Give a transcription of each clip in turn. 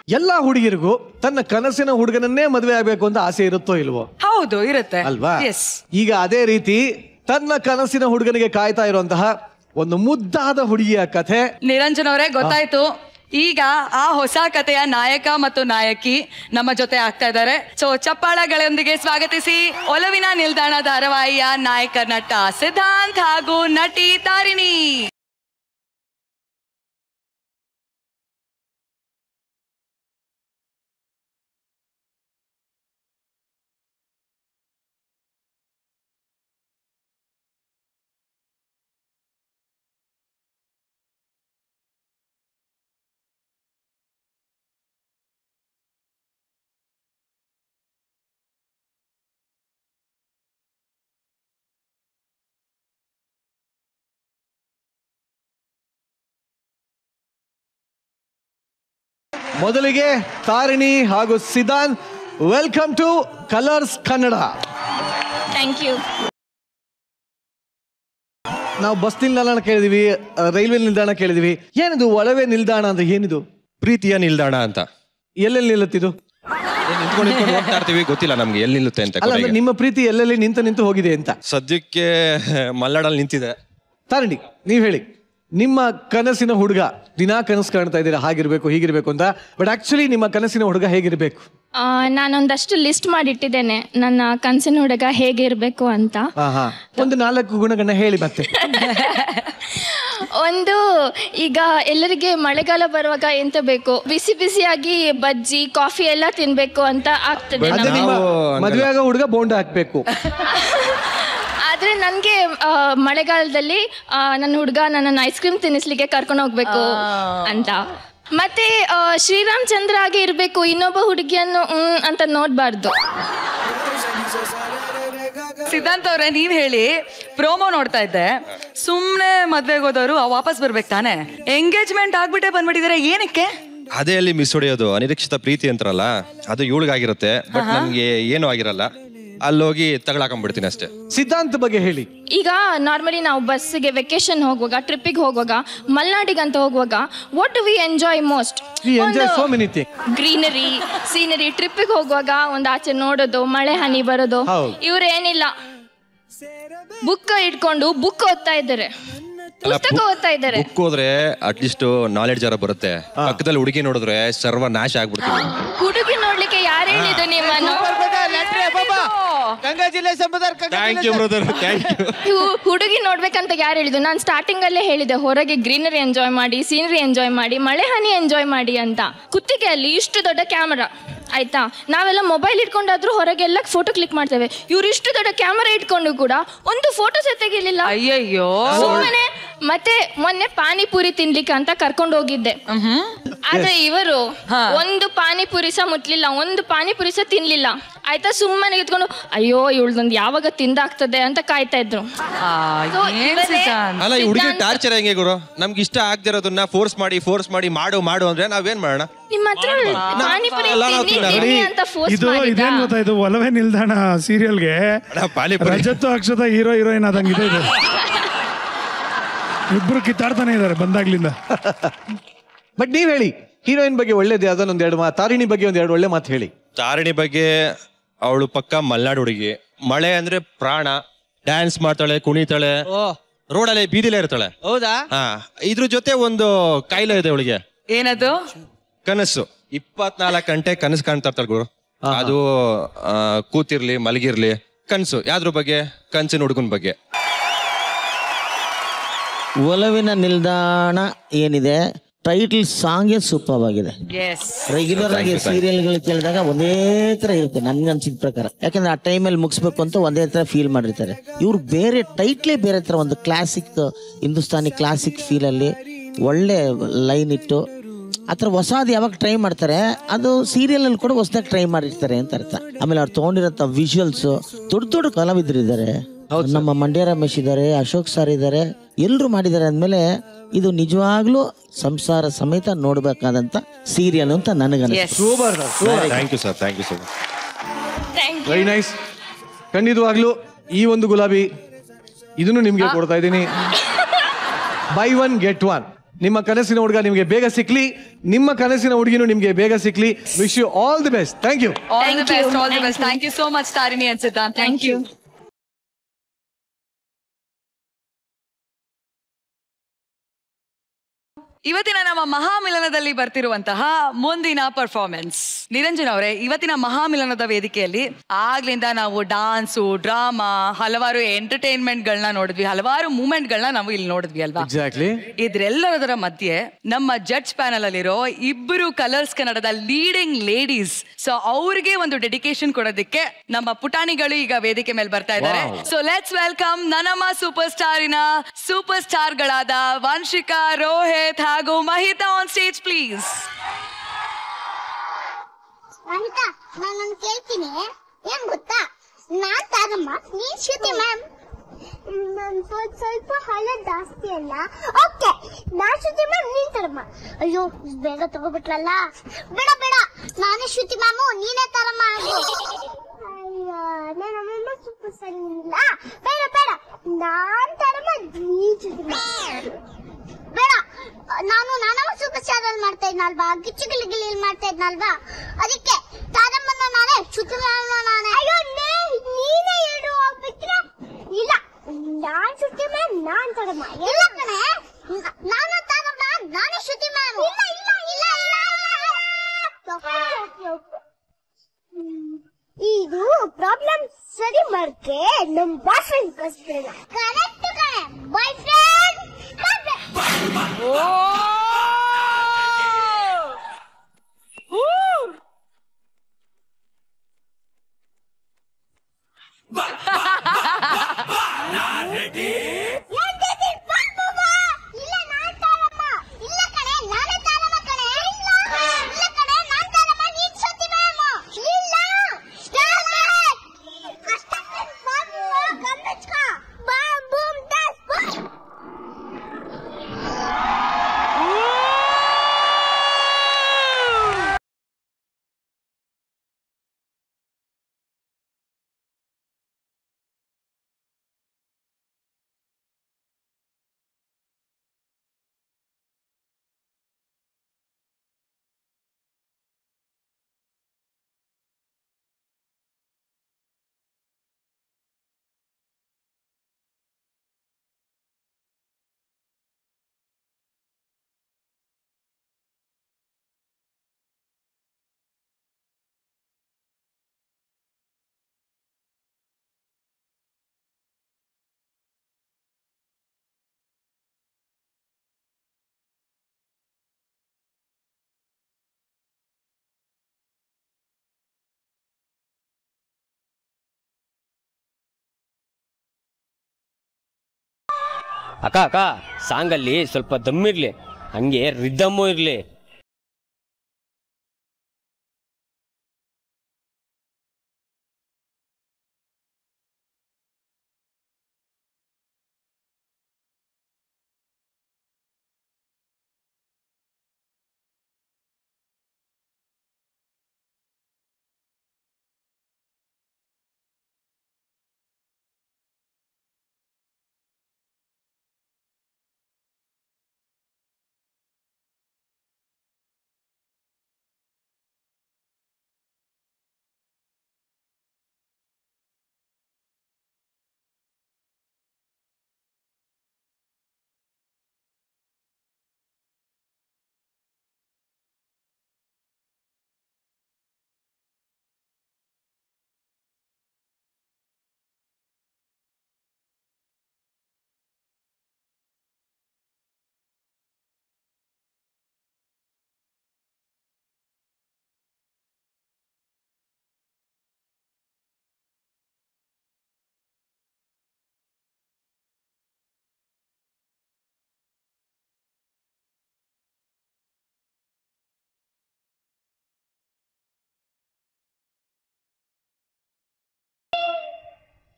ಎಲ್ಲಾ ಹುಡುಗಿರಿಗೂ ತನ್ನ ಕನಸಿನ ಹುಡುಗನನ್ನೇ ಮದುವೆ ಆಗ್ಬೇಕು ಅಂತ ಆಸೆ ಇರುತ್ತೋ ಇಲ್ವೋ? ಹೌದು, ಇರುತ್ತೆ ಅಲ್ವಾ? ಈಗ ಅದೇ ರೀತಿ ತನ್ನ ಕನಸಿನ ಹುಡುಗನಿಗೆ ಕಾಯ್ತಾ ಇರುವಂತಹ ಒಂದು ಮುದ್ದಾದ ಹುಡುಗಿಯ ಕಥೆ. ನಿರಂಜನ್ ಅವರೇ, ಗೊತ್ತಾಯ್ತು. ಈಗ ಆ ಹೊಸ ಕಥೆಯ ನಾಯಕ ಮತ್ತು ನಾಯಕಿ ನಮ್ಮ ಜೊತೆ ಆಗ್ತಾ ಇದ್ದಾರೆ. ಸೊ ಚಪ್ಪಾಳಗಳೊಂದಿಗೆ ಸ್ವಾಗತಿಸಿ ಒಲವಿನ ನಿಲ್ದಾಣ ಧಾರಾವಾಹಿಯ ನಾಯಕ ನಟ ಸಿದ್ಧಾಂತ್ ಹಾಗೂ ನಟಿ ತಾರಿಣಿ. ಮೊದಲಿಗೆ ತಾರಿಣಿ ಹಾಗೂ Siddhant, welcome to Colors Kannada. Thank you. ನಾವು ಬಸ್ ನಿಲ್ದಾಣ ಕೇಳಿದ್ವಿ, ರೈಲ್ವೆ ನಿಲ್ದಾಣ ಕೇಳಿದ್ವಿ. ಏನಿದು ಒಳವೆ ನಿಲ್ದಾಣ ಅಂದ್ರೆ ಏನಿದು? ಪ್ರೀತಿಯ ನಿಲ್ದಾಣ ಅಂತ. ಎಲ್ಲೆಲ್ಲಿ ನಿಲ್ಲುತ್ತಿದ್ದು? ನಿಂತ್ಕೊಂಡು ಹೋಗ್ತಾ ಇರ್ತೀವಿ, ಗೊತ್ತಿಲ್ಲ ನಮ್ಗೆ ಎಲ್ಲಿ ನಿಲ್ಲುತ್ತೆ ಅಂತ. ಅಲ್ಲ, ನಿಮ್ಮ ಪ್ರೀತಿ ಎಲ್ಲೆಲ್ಲಿ ನಿಂತು ಹೋಗಿದೆ ಅಂತ? ಸದ್ಯಕ್ಕೆ ಮಲ್ನಾಡಲ್ಲಿ ನಿಂತಿದೆ. ತಾರಿಣಿ, ನೀವ್ ಹೇಳಿ, ನಿಮ್ಮ ಕನಸಿನ ಹುಡುಗ ದಿನಾ ಕನಸು ಕಾಣ್ತಾ ಇದ್ದೀರಾ ಹಾಗಿರ್ಬೇಕು ಹೀಗಿರ್ಬೇಕು ಅಂತ, ಬಟ್ ಆಕ್ಚುಲಿ ನಿಮ್ಮ ಕನಸಿನ ಹುಡುಗ ಹೇಗಿರ್ಬೇಕು? ನಾನೊಂದಷ್ಟು ಲಿಸ್ಟ್ ಮಾಡಿಟ್ಟಿದ್ದೇನೆ ನನ್ನ ಕನಸಿನ ಹುಡುಗ ಹೇಗಿರ್ಬೇಕು ಅಂತ. ಒಂದು 4 ಗುಣಗಳನ್ನ ಹೇಳಿ ಮತ್ತೆ. ಒಂದು, ಈಗ ಎಲ್ಲರಿಗೆ ಮಳೆಗಾಲ ಬರುವಾಗ ಎಂತ ಬೇಕು, ಬಿಸಿ ಬಿಸಿಯಾಗಿ ಬಜ್ಜಿ ಕಾಫಿ ಎಲ್ಲ ತಿನ್ಬೇಕು ಅಂತ ಆಗ್ತದೆ. ಮದುವೆ ಆಗೋ ಹುಡುಗ ಬೋಂಡ ಹಾಕ್ಬೇಕು. ಆದ್ರೆ ನನ್ಗೆ ಮಳೆಗಾಲದಲ್ಲಿ ನನ್ನ ಹುಡುಗ ನನ್ನನ್ನು ಐಸ್ ಕ್ರೀಮ್ ತಿನ್ನಿಸ್ಲಿಕ್ಕೆ ಕರ್ಕೊಂಡು ಹೋಗ್ಬೇಕು ಅಂತ. ಮತ್ತೆ ಶ್ರೀರಾಮ್ ಚಂದ್ರ ಆಗಿ ಇರ್ಬೇಕು, ಇನ್ನೊಬ್ಬ ಹುಡುಗಿಯನ್ನು ಅಂತ ನೋಡ್ಬಾರ್ದು. ಸಿದ್ಧಾಂತ್ ಅವ್ರೆ, ನೀವ್ ಹೇಳಿ. ಪ್ರೋಮೋ ನೋಡ್ತಾ ಇದ್ದೆ, ಸುಮ್ನೆ ಮದ್ವೆಗೆ ಹೋದವರು ವಾಪಸ್ ಬರ್ಬೇಕು ತಾನೆ, ಎಂಗೇಜ್ಮೆಂಟ್ ಆಗ್ಬಿಟ್ಟೆ ಬಂದ್ಬಿಟ್ಟಿದ್ರೆ ಏನಕ್ಕೆ? ಅದೇ ಅಲ್ಲಿ ಮಿಸ್ ಹೊಡೆಯೋದು. ಅನಿರೀಕ್ಷಿತ ಪ್ರೀತಿ ಅಂತಾರಲ್ಲ, ಅದು ಇವಳಿಗಾಗಿರುತ್ತೆ, ಬಟ್ ನಮ್ಗೆ ಏನೂ ಆಗಿರಲ್ಲ. ಅಲ್ಲೋಗಿ ತಗೊಳಕೊಂಡ್ಬಿಡ್ತೀನಿ ಅಷ್ಟೇ. ಸಿದ್ಧಾಂತ ಬಗ್ಗೆ ಹೇಳಿ. ಈಗ ನಾರ್ಮಲಿ ನಾವು ಬಸ್ಸಿಗೆ ವೆಕೇಶನ್ ಹೋಗುವಾಗ, ಟ್ರಿಪ್ಪಿಗೆ ಹೋಗುವಾಗ, ಮಲ್ನಾಡಿಗಂತ ಹೋಗುವಾಗ, what do we enjoy most? Greenery, scenery. ಟ್ರಿಪ್ಪಿಗೆ ಹೋಗುವಾಗ ಒಂದು ಆಚೆ ನೋಡೋದು, ಮಳೆ ಹನಿ ಬರೋದು. ಇವ್ರು ಏನಿಲ್ಲ, ಬುಕ್ ಇಟ್ಕೊಂಡು ಬುಕ್ ಓದ್ತಾ ಇದ್ದಾರೆ, ಪುಸ್ತಕ ಓದ್ತಾ ಇದ್ದಾರೆ. ಬುಕ್ ಹೋದ್ರೆ ಅಟ್ಲೀಸ್ಟ್ ನಾಲೆಡ್ಜ್ ಜರ ಬರುತ್ತೆ. ಪಕ್ಕದಲ್ಲಿ ಹುಡುಗಿ ನೋಡಿದ್ರೆ ಸರ್ವ ನಾಶ ಆಗ್ಬಿಡ್ತೀವಿ. ಹುಡುಗಿ ನೋಡ್ಲಿಕ್ಕೆ ಯಾರು ಹೇಳಿದ್ದು ನಿಮ್ಮನ್ನು? ಹುಡುಗಿ ನೋಡ್ಬೇಕಂತ ಯಾರು ಹೇಳಿದ್ದು? ನಾನು ಸ್ಟಾರ್ಟಿಂಗ್ ಅಲ್ಲೇ ಹೇಳಿದೆ, ಹೊರಗೆ ಗ್ರೀನರಿ ಎಂಜಾಯ್ ಮಾಡಿ, ಸೀನರಿ ಎಂಜಾಯ್ ಮಾಡಿ, ಮಳೆ ಹನಿ ಎಂಜಾಯ್ ಮಾಡಿ ಅಂತ. ಕುತ್ತಿಗೆಯಲ್ಲಿ ಇಷ್ಟು ದೊಡ್ಡ ಕ್ಯಾಮರಾ, ಆಯ್ತಾ? ನಾವೆಲ್ಲ ಮೊಬೈಲ್ ಇಟ್ಕೊಂಡಾದ್ರೂ ಹೊರಗೆಲ್ಲ ಫೋಟೋ ಕ್ಲಿಕ್ ಮಾಡ್ತೇವೆ. ಇವ್ರು ಇಷ್ಟು ದೊಡ್ಡ ಕ್ಯಾಮರಾ ಇಟ್ಕೊಂಡು ಕೂಡ ಒಂದು ಫೋಟೋ ತೆಗಿಲಿಲ್ಲ. ಅಯ್ಯಯ್ಯೋ. ಸುಮ್ಮನೆ. ಮತ್ತೆ ಮೊನ್ನೆ ಪಾನಿಪುರಿ ತಿನ್ಲಿಕ್ಕೆ ಅಂತ ಕರ್ಕೊಂಡು ಹೋಗಿದ್ದೆ, ಆದ್ರೆ ಇವರು ಒಂದು ಪಾನಿಪುರಿ ಸಹ ಮುಟ್ಲಿಲ್ಲ, ಒಂದು ಪಾನಿಪುರಿ ಸಹ ತಿನ್ಲಿಲ್ಲ. ಆಯ್ತಾ? ಸುಮ್ಮನೆ ಇಟ್ಕೊಂಡು ಅಯ್ಯೋ ಇವಳ್ದೊಂದು ಯಾವಾಗ ತಿಂದಾಗ್ತದೆ ಅಂತ ಕಾಯ್ತಾ ಇದ್ರು. ಅಲ್ಲ, ಈ ಹುಡುಗಿ ಟಾರ್ಚರ್ ಹೆಂಗೆ ಗುರು? ನಮ್ಗೆ ಇಷ್ಟ ಆಗ್ದಿರೋದನ್ನ ಫೋರ್ಸ್ ಮಾಡಿ ಮಾಡು ಅಂದ್ರೆ ನಾವೇನ್ ಮಾಡೋಣ? ನಿಮ್ಮ ಹತ್ರ ಪಾನಿಪುರಿ ಅಂತ ಫೋರ್ಸ್ ಇದು ಇದೇನ್ ಗೊತ್ತಾ, ಇದು ಒಲವೇ ನಿಲ್ದಾಣ ಸೀರಿಯಲ್ಗೆ ರಜತ್ ಅಕ್ಷತ ಹೀರೋ ಹೀರೋಯಿನ್ ಆದಂಗಿದೆ. ಇದು ಇಬ್ರು ಕಿತ್ತಾಡ್ತಾನೆ ಇದಾರೆ ಬಂದಾಗ್ಲಿಂದ. ಬಟ್ ನೀವ್ ಹೇಳಿ, ಹೀರೋಯಿನ್ ಬಗ್ಗೆ ಒಳ್ಳೇದು ಯಾವ್ದೋ ಒಂದೆರಡು ಮಾತು, ತಾರಿಣಿ ಬಗ್ಗೆ ಒಂದೆರಡು ಒಳ್ಳೆ ಮಾತು ಹೇಳಿ. ತಾರಿಣಿ ಬಗ್ಗೆ, ಅವಳು ಪಕ್ಕ ಮಲ್ನಾಡು ಹುಡುಗಿ, ಮಳೆ ಅಂದ್ರೆ ಪ್ರಾಣ, ಡ್ಯಾನ್ಸ್ ಮಾಡ್ತಾಳೆ, ಕುಣಿತಾಳೆ, ರೋಡಲ್ಲಿ ಬೀದಿಲೇ ಇರ್ತಾಳೆ. ಹೌದಾ? ಇದ್ರ ಜೊತೆ ಒಂದು ಕಾಯಿಲೆ ಇದೆ ಅವಳಿಗೆ. ಏನದು? ಕನಸು. 24 ಗಂಟೆ ಕನಸು ಕಾಣ್ತಾ ಇರ್ತಾಳೆ ಗುರು. ಅದು ಕೂತಿರ್ಲಿ ಮಲಗಿರ್ಲಿ ಕನಸು. ಯಾವ್ದ್ರ ಬಗ್ಗೆ? ಕನಸಿನ ಹುಡುಗನ ಬಗ್ಗೆ. ಒಲವಿನ ನಿಲ್ದಾಣ ಏನಿದೆ, ಟೈಟಲ್ ಸಾಂಗೇ ಸೂಪರ್ ಆಗಿದೆ. ರೆಗ್ಯುಲರ್ ಆಗಿ ಸೀರಿಯಲ್ಗಳು ಕೇಳಿದಾಗ ಒಂದೇ ತರ ಇರುತ್ತೆ ನನ್ಗೆ ಅನ್ಸಿದ ಪ್ರಕಾರ. ಯಾಕಂದ್ರೆ ಆ ಟೈಮಲ್ಲಿ ಮುಗಿಸ್ಬೇಕು ಅಂತ ಒಂದೇ ತರ ಫೀಲ್ ಮಾಡಿರ್ತಾರೆ. ಇವ್ರು ಬೇರೆ ಟೈಟ್ಲೇ ಬೇರೆ ತರ, ಒಂದು ಕ್ಲಾಸಿಕ್ ಹಿಂದೂಸ್ತಾನಿ ಕ್ಲಾಸಿಕ್ ಫೀಲ್ ಅಲ್ಲಿ ಒಳ್ಳೆ ಲೈನ್ ಇಟ್ಟು ಆ ಥರ ಹೊಸದು ಯಾವಾಗ ಟ್ರೈ ಮಾಡ್ತಾರೆ, ಅದು ಸೀರಿಯಲ್ ಅಲ್ಲಿ ಕೂಡ ಹೊಸದಾಗಿ ಟ್ರೈ ಮಾಡಿರ್ತಾರೆ ಅಂತ ಅರ್ಥ. ಆಮೇಲೆ ಅವ್ರು ತಗೊಂಡಿರೋಂಥ ವಿಜುವಲ್ಸ್, ದೊಡ್ಡ ದೊಡ್ಡ ಕಲಾವಿದರು ಇದ್ದಾರೆ. ನಮ್ಮ ಮಂಡ್ಯ ರಮೇಶ್ ಇದ್ದಾರೆ, ಅಶೋಕ್ ಸರ್ ಇದ್ದಾರೆ, ಎಲ್ಲರೂ ಮಾಡಿದ್ದಾರೆ. ಅಂದಮೇಲೆ ಇದು ನಿಜವಾಗ್ಲೂ ಸಂಸಾರ ಸಮೇತ ನೋಡ್ಬೇಕಾದಂತ ಸೀರಿಯಲ್ ಅಂತ ನನಗನ್ನಿಸ್ತು. Very nice. ಖಂಡಿತವಾಗ್ಲೂ ಈ ಒಂದು ಗುಲಾಬಿ ಇದನ್ನು ನಿಮ್ಗೆ ಕೊಡ್ತಾ ಇದ್ದೀನಿ. By 1 get 1. ನಿಮ್ಮ ಕನಸಿನ ಹುಡುಗ ನಿಮಗೆ ಬೇಗ ಸಿಕ್ಲಿ, ನಿಮ್ಮ ಕನಸಿನ ಹುಡುಗಿನೂ ನಿಮಗೆ ಬೇಗ ಸಿಕ್ಲಿ. Wish you all the best. Thank you. All the best, all the best. Thank you so much Tarini and Siddhant. Thank you. ಇವತ್ತಿನ ನಮ್ಮ ಮಹಾಮಿಲನದಲ್ಲಿ ಬರ್ತಿರುವಂತಹ ಮುಂದಿನ ಪರ್ಫಾರ್ಮೆನ್ಸ್. ನಿರಂಜನ್ ಅವರೇ, ಇವತ್ತಿನ ಮಹಾಮಿಲನದ ವೇದಿಕೆಯಲ್ಲಿ ಆಗ್ಲಿಂದ ನಾವು ಡಾನ್ಸು, ಡ್ರಾಮಾ, ಹಲವಾರು ಎಂಟರ್ಟೈನ್ಮೆಂಟ್ ಗಳನ್ನ ನೋಡಿದ್ವಿ, ಹಲವಾರು ಮೂವ್ಮೆಂಟ್ ಗಳನ್ನ ನಾವು ಇಲ್ಲಿ ನೋಡಿದ್ವಿ ಅಲ್ವಾ? ಎಕ್ಸಾಕ್ಟ್ಲಿ. ಇದ್ರೆಲ್ಲದರ ಮಧ್ಯೆ ನಮ್ಮ ಜಡ್ಜ್ ಪ್ಯಾನಲ್ ಅಲ್ಲಿರೋ ಇಬ್ಬರು ಕಲರ್ಸ್ ಕನ್ನಡದ ಲೀಡಿಂಗ್ ಲೇಡೀಸ್, ಸೊ ಅವ್ರಿಗೆ ಒಂದು ಡೆಡಿಕೇಶನ್ ಕೊಡೋದಕ್ಕೆ ನಮ್ಮ ಪುಟಾಣಿಗಳು ಈಗ ವೇದಿಕೆ ಮೇಲೆ ಬರ್ತಾ ಇದ್ದಾರೆ. ಸೊ ಲೆಟ್ಸ್ ವೆಲ್ಕಮ್ ನನ್ನಮ್ಮ ಸೂಪರ್ ಸ್ಟಾರಿನ ಸೂಪರ್ ಸ್ಟಾರ್ ಗಳಾದ ವಂಶಿಕಾ, ರೋಹಿತ್ ಹಾಗೂ Mahita on stage please. Mahita, ನಾನು ಕೇಳ್ತೀನಿ, ಏನ್ ಗೊತ್ತಾ, ನಾನ್ ತಾರಮ್ಮ, ನೀನ್ ಶ್ರುತಿ ಮ್ಯಾಮ್. ನನ್ ಸ್ವಲ್ಪ ಹಣ ಜಾಸ್ತಿ ಅಲ್ಲ. ಓಕೆ, ನಾನ್ ಶ್ರುತಿ ಮ್ಯಾಮ್, ನೀನ್ ತರಮ್ಮ. ಅಯ್ಯೋ, ಬೇಗ ತಗೋಬಿಟ್ರಲ್ಲ. ಬೇಡ ಬೇಡ, ನಾನೇ ಶ್ರುತಿ ಮ್ಯಾಮು, ನೀನೇ ತರಮ್ಮ. ಅಯ್ಯೋ, ನನ್ನ ಸೂಪರ್ ಸ್ಟಾರ್ ಇಲ್ಲ. ಬೇಡ ಬೇಡ, ನಾನ್ ತರಮ್ಮ, ನೀನ್ ಶ್ರುತಿ ಮ್ಯಾಮ್. ಬೇಡ, ನಾನು ಸೂಪರ್ ಸ್ಟಾರ್ ಅಲ್ಲಿ ಮಾಡ್ತಾ ಇದ್ನಲ್ವಾ, ಗಿಚ್ಚು ಗಿಲಿ ಮಾಡ್ತಾ ಇದ್ನಲ್ವಾ, ಅದಕ್ಕೆ ತಾರಮ್ಮನ ನಾನೇ, ಶ್ರುತಿ ಮ್ಯಾಮ್ನ ನಾನೇ. ಅಯ್ಯೋ, ನೀನೇ ಎರಡು ಹೋಗ್ಬಿಟ್ರೆ ಇಲ್ಲ, ನಾನ್ ಶ್ರುತಿ ಮ್ಯಾಮ್, ನಾನ್ ತಾರಮ್ಮ. ಇಲ್ಲ ಕಣೆ, ನಾನು ತಾರಮ್ಮ, ನಾನೇ ಶ್ರುತಿ ಮ್ಯಾಮ್. ಇಲ್ಲ ಇಲ್ಲ ಇಲ್ಲ ಇಲ್ಲ. ಇದು ಪ್ರಾಬ್ಲಮ್ ಸರಿ ಮಾಡ್ಕೆ ನಮ್ ಬಾಯ್ ಫ್ರೆಂಡ್ ಕಳಿಸ್ಬೇಡ. ಕರೆಕ್ಟ್ ಕಣೆ, ಬಾಯ್ ಫ್ರೆಂಡ್. ಅಕ್ಕ ಅಕ್ಕ, ಸಾಂಗಲ್ಲಿ ಸ್ವಲ್ಪ ದಮ್ಮಿರ್ಲಿ, ಹಂಗೆ ರಿದಮ್ಮು ಇರ್ಲಿ.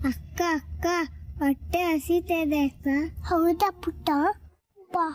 ಅಕ್ಕ ಅಕ್ಕ, ಹೊಟ್ಟೆ ಹಸಿತಾ ಇದೆ ಅಕ್ಕ. ಹೌದಾ ಪುಟ್ಟ? ಬಾ.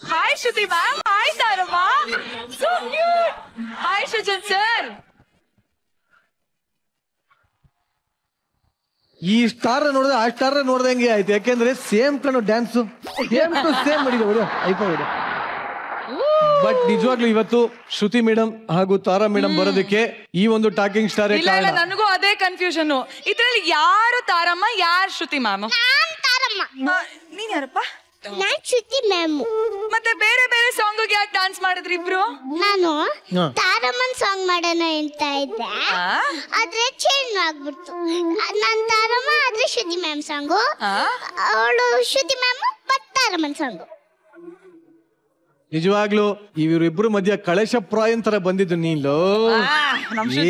Hi Shruti ma'am, hi Taramma, so cute. Hi Srujan sir. ಈ ಸ್ಟಾರ್ ನೋಡಿದ್ರೆ ಆ ಸ್ಟಾರ್ ನೋಡ್ದಂಗೆ ಆಯ್ತು, ಯಾಕೆಂದ್ರೆ ಸೇಮ್ ಕಣ್ಣು ಡ್ಯಾನ್ಸ್ ಸೇಮ್ ಟು ಸೇಮ್ ಮಾಡಿದೆ ಐಫೋನ್. ಬಟ್ ನಿಜವಾಗ್ಲೂ ಇವತ್ತು ಶ್ರುತಿ ಮೇಡಮ್ ಹಾಗೂ ತಾರಾ ಮೇಡಮ್ ಬರೋದಕ್ಕೆ ಈ ಒಂದು ಟಾಕಿಂಗ್ ಸ್ಟಾರ್ ಇಲ್ಲ ಇಲ್ಲ, ನನಗೂ ಅದೇ ಕನ್ಫ್ಯೂಷನ್. ಇದ್ರಲ್ಲಿ ಯಾರು ತಾರಮ್ಮ, ಯಾರು ಶ್ರುತಿ ಮ್ಯಾಮ್? ನಾನ್ ತಾರಮ್ಮ. ನೀನ್ ಯಾರಪ್ಪ? ನಾನ್ ಶ್ರುತಿ ಮ್ಯಾಮ್. ಮತ್ತೆ ಬೇರೆ ಬೇರೆ ಸಾಂಗ್ ಯಾಕೆ ಡಾನ್ಸ್ ಮಾಡಿದ್ರಿ ಇಬ್ರು? ನಾನು ತಾರಮ್ಮನ್ ಸಾಂಗ್ ಮಾಡೋಣ ಅಂತ ಇದ್ದೆ, ಆದ್ರೆ ಚೇಂಜ್ ಆಗ್ಬಿಡ್ತು. ನಾನ್ ತಾರಮ್ಮ ಆದ್ರೆ ಶ್ರುತಿ ಮ್ಯಾಮ್ ಸಾಂಗು, ಅವಳು ಶ್ರುತಿ ಮ್ಯಾಮ್ ಬಟ್ ತಾರಮ್ಮನ್ ಸಾಂಗು. ನಿಜವಾಗ್ಲೂ ಇವರಿಬ್ರು ಮಧ್ಯ ಕಳಶಪ್ರಾಯನ್ ತರ ಬಂದಿದ್ದು ನೀನು.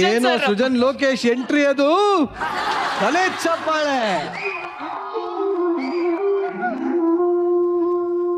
ಏನು ಸೃಜನ್ ಲೋಕೇಶ್ ಎಂಟ್ರಿ, ಅದು ತಲೆ ಚಪ್ಪಾಳೆ.